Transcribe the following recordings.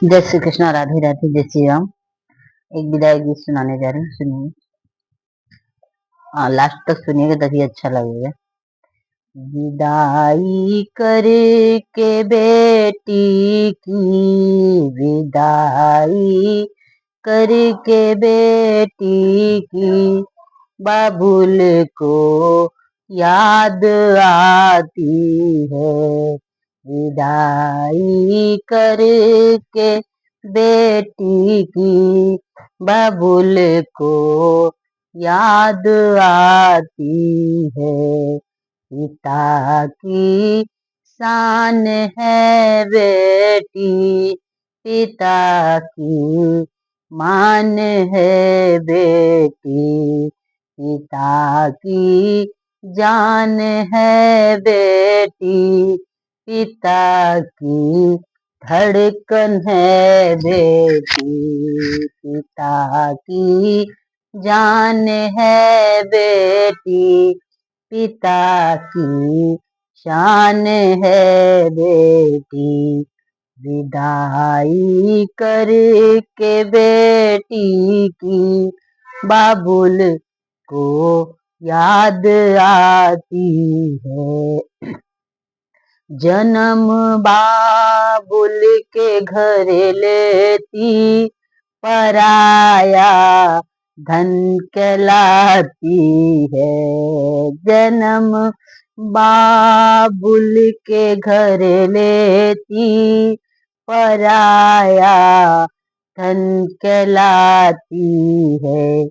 जय श्री कृष्णा, राधे राधे, जय श्री राम। एक विदाई गीत सुनाने जा रही हूँ, सुनिए। हाँ, लास्ट तक सुनिएगा तभी अच्छा लगेगा। विदाई करके बेटी की, विदाई करके बेटी की, बाबुल को याद आती है। विदाई करके बेटी की, बाबुल को याद आती है। पिता की शान है बेटी, पिता की मान है बेटी, पिता की जान है बेटी, पिता की धड़कन है बेटी, पिता की जान है बेटी, पिता की शान है बेटी। विदाई करके बेटी की, बाबुल को याद आती है। जन्म बाबुल के घर लेती, पराया धन कहलाती है। जन्म बाबुल के घर लेती, पराया धन कहलाती है।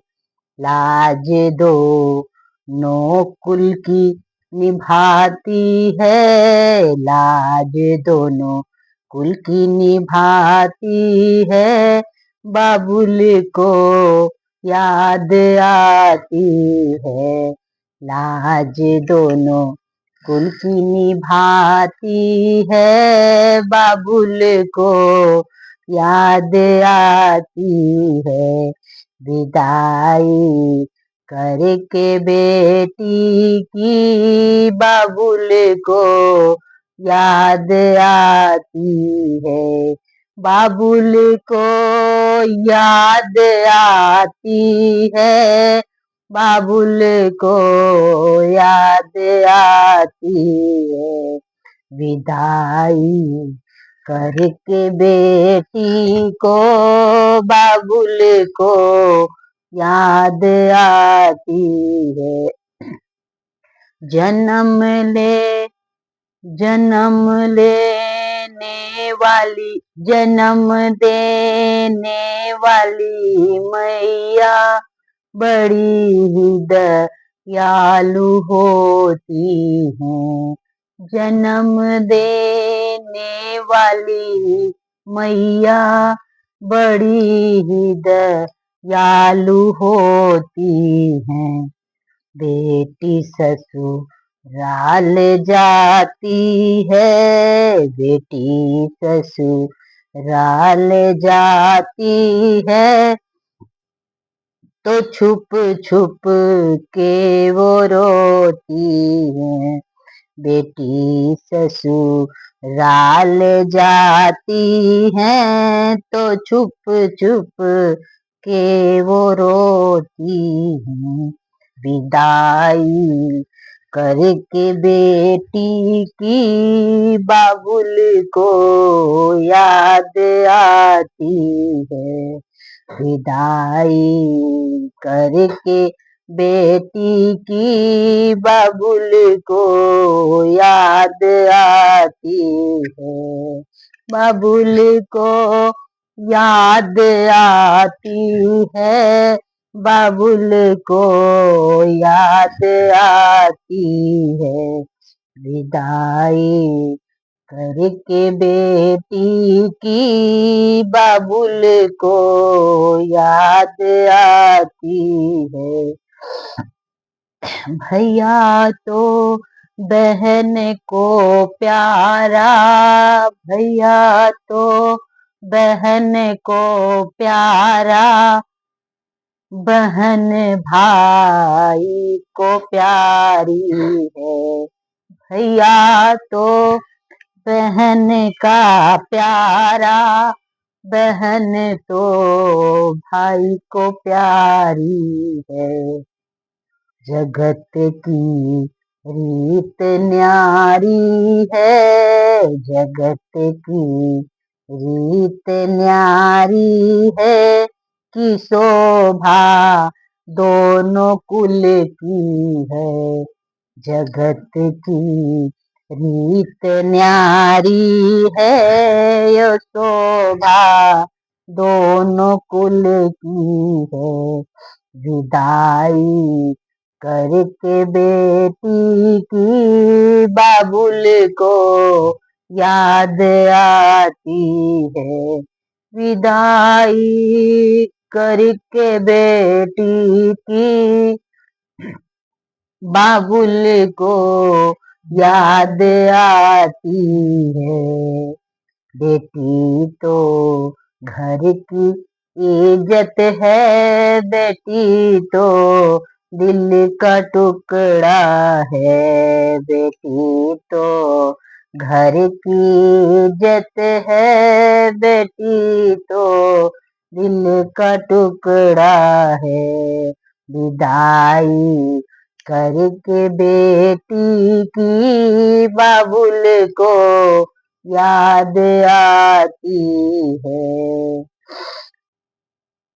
लाज दो नो कुल की निभाती है, लाज दोनों कुल की निभाती है। बाबुल को याद आती है, लाज दोनों कुल की निभाती है। बाबुल को याद आती है। विदाई करके बेटी की, बाबुल को याद आती है। बाबुल को याद आती है, बाबुल को याद आती है। विदाई करके बेटी को, बाबुल को याद आती है। जन्म लेने वाली, जन्म देने वाली मैया बड़ी ही दयालु होती है। जन्म देने वाली मैया बड़ी ही दयालु होती है। बेटी ससुराल जाती है, बेटी ससुराल जाती है, तो छुप छुप के वो रोती है। बेटी ससुराल जाती है, तो छुप छुप के वो रोती है। विदाई करके बेटी की, बाबुल को याद आती है। विदाई करके बेटी की, बाबुल को याद आती है। बाबुल को याद आती है, बाबुल को याद आती है। विदाई करके बेटी की, बाबुल को याद आती है। भैया तो बहन को प्यारा, भैया तो बहन को प्यारा, बहन भाई को प्यारी है। भैया तो बहन का प्यारा, बहन तो भाई को प्यारी है, जगत की रीत न्यारी है, जगत की रीत न्यारी है, कि शोभा दोनों कुल की है, जगत की रीत न्यारी है, यो शोभा दोनों कुल की है। विदाई करके बेटी की बाबुल को याद आती है, विदाई करके बेटी की बाबुल को याद आती है। बेटी तो घर की इज्जत है, बेटी तो दिल का टुकड़ा है, बेटी तो घर की इज्जत है, बेटी तो दिल का टुकड़ा है। विदाई करके बेटी की बाबुल को याद आती है।